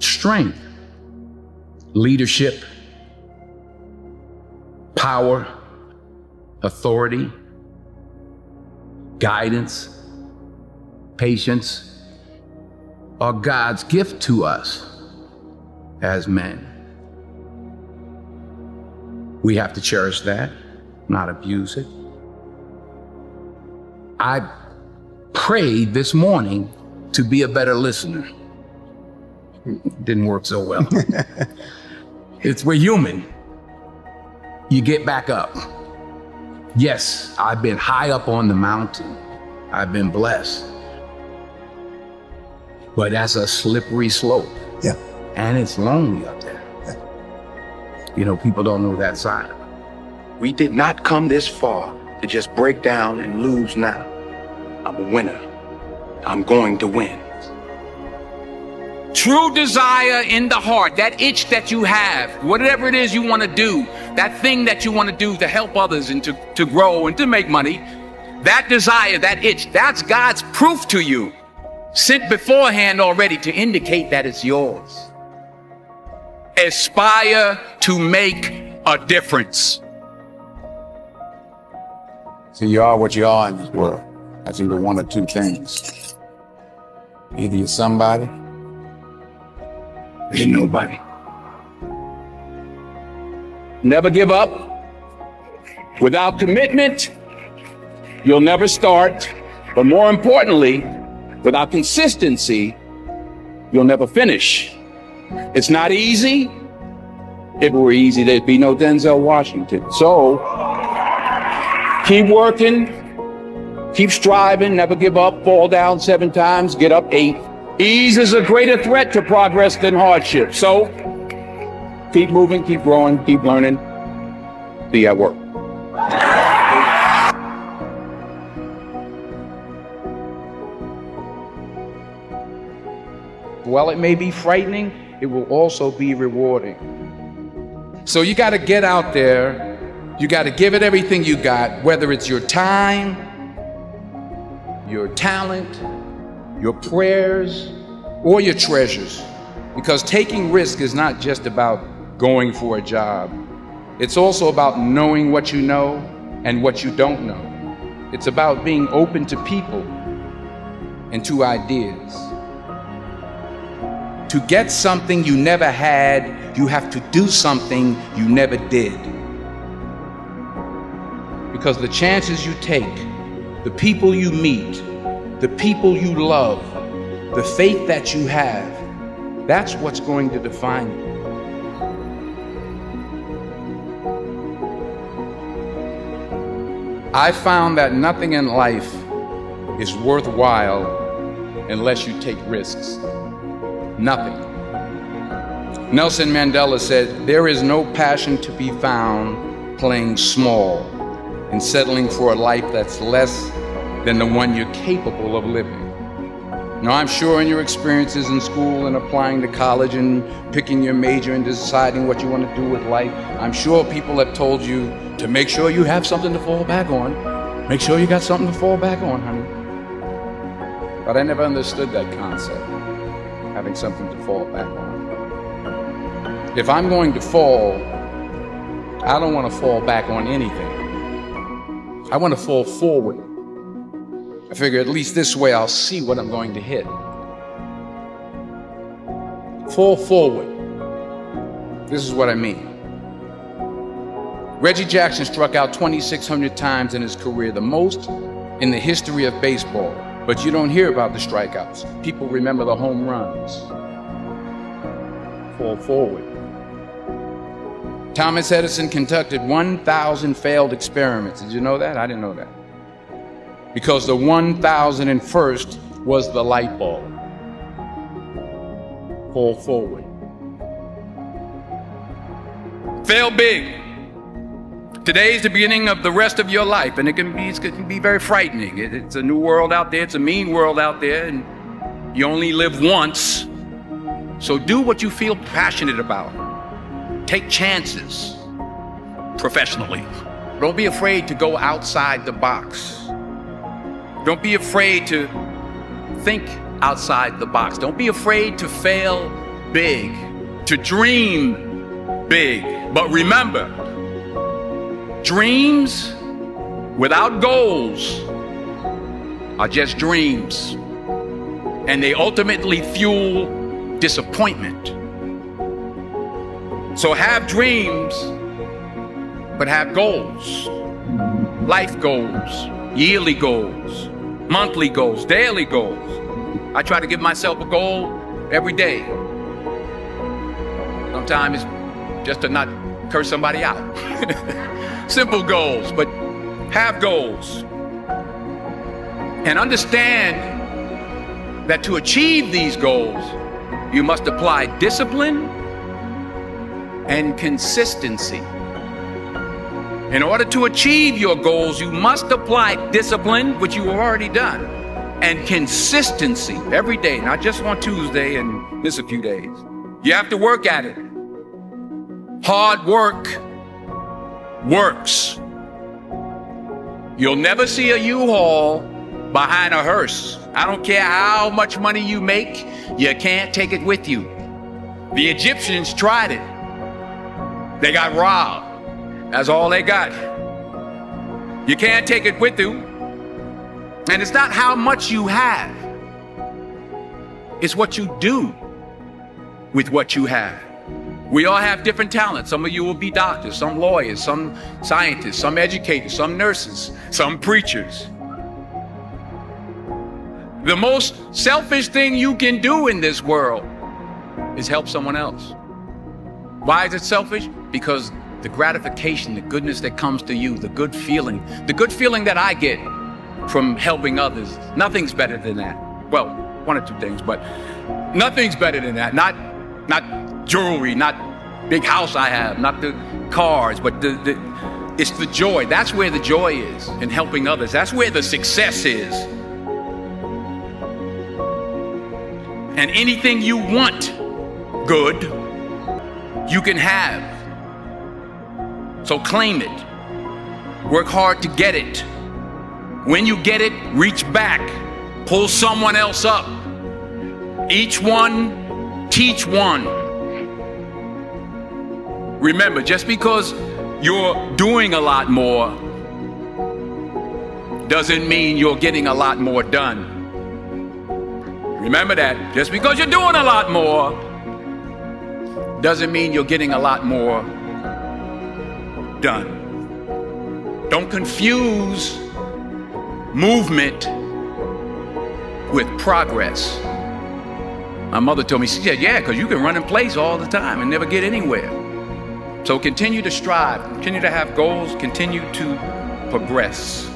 strength, leadership, power, authority, guidance, patience are God's gift to us as men. We have to cherish that, not abuse it. I prayed this morning to be a better listener. Didn't work so well. We're human. You get back up. Yes, I've been high up on the mountain. I've been blessed. But that's a slippery slope. Yeah. And it's lonely up there. Yeah. You know, people don't know that side. We did not come this far to just break down and lose now. I'm a winner. I'm going to win. True desire in the heart, that itch that you have, whatever it is you want to do, that thing that you want to do to help others and to grow and to make money, that desire, that itch, that's God's proof to you, sent beforehand already to indicate that it's yours. Aspire to make a difference. See, you are what you are in this world. That's either one or two things. Either you're somebody, You're nobody. Never give up. Without commitment, you'll never start. But more importantly, without consistency, you'll never finish. It's not easy. If it were easy, there'd be no Denzel Washington. So keep working, keep striving, never give up, fall down 7 times, get up 8. Ease is a greater threat to progress than hardship. So keep moving, keep growing, keep learning. Be at work. While it may be frightening, it will also be rewarding. So you got to get out there. You got to give it everything you got, whether it's your time, your talent, your prayers, or your treasures. Because taking risk is not just about going for a job. It's also about knowing what you know and what you don't know. It's about being open to people and to ideas. To get something you never had, you have to do something you never did. Because the chances you take, the people you meet, the people you love, the faith that you have, that's what's going to define you. I found that nothing in life is worthwhile unless you take risks. Nothing. Nelson Mandela said, "There is no passion to be found playing small and settling for a life that's less than the one you're capable of living." Now, I'm sure in your experiences in school and applying to college and picking your major and deciding what you want to do with life, I'm sure people have told you to make sure you have something to fall back on. Make sure you got something to fall back on, honey. But I never understood that concept, having something to fall back on. If I'm going to fall, I don't want to fall back on anything. I want to fall forward. I figure at least this way I'll see what I'm going to hit. Fall forward. This is what I mean. Reggie Jackson struck out 2,600 times in his career, the most in the history of baseball. But you don't hear about the strikeouts. People remember the home runs. Fall forward. Thomas Edison conducted 1,000 failed experiments. Did you know that? I didn't know that. Because the 1,001st was the light bulb. Fall forward. Fail big. Today's the beginning of the rest of your life, and it can be very frightening. It's a new world out there. It's a mean world out there, and you only live once. So do what you feel passionate about. Take chances professionally. Don't be afraid to go outside the box. Don't be afraid to think outside the box. Don't be afraid to fail big, to dream big. But remember, dreams without goals are just dreams, and they ultimately fuel disappointment. So have dreams, but have goals. Life goals, yearly goals, monthly goals, daily goals. I try to give myself a goal every day. Sometimes it's just to not curse somebody out. Simple goals, but have goals. And understand that to achieve these goals, you must apply discipline and consistency. In order to achieve your goals, you must apply discipline, which you have already done, and consistency every day, not just on Tuesday and miss a few days. You have to work at it. Hard work works. You'll never see a U-Haul behind a hearse. I don't care how much money you make, you can't take it with you. The Egyptians tried it. They got robbed. That's all they got. You can't take it with you. And it's not how much you have. It's what you do with what you have. We all have different talents. Some of you will be doctors, some lawyers, some scientists, some educators, some nurses, some preachers. The most selfish thing you can do in this world is help someone else. Why is it selfish? Because the gratification, the goodness that comes to you, the good feeling that I get from helping others, nothing's better than that. Well, one or two things, but nothing's better than that. Not jewelry, not big house I have, not the cars, but it's the joy. That's where the joy is, in helping others. That's where the success is. And anything you want good, you can have. So claim it. Work hard to get it. When you get it, reach back. Pull someone else up. Each one, teach one. Remember, just because you're doing a lot more doesn't mean you're getting a lot more done. Remember that. Just because you're doing a lot more doesn't mean you're getting a lot more done. Don't confuse movement with progress. My mother told me, she said, yeah, because you can run in place all the time and never get anywhere. So continue to strive, continue to have goals, continue to progress.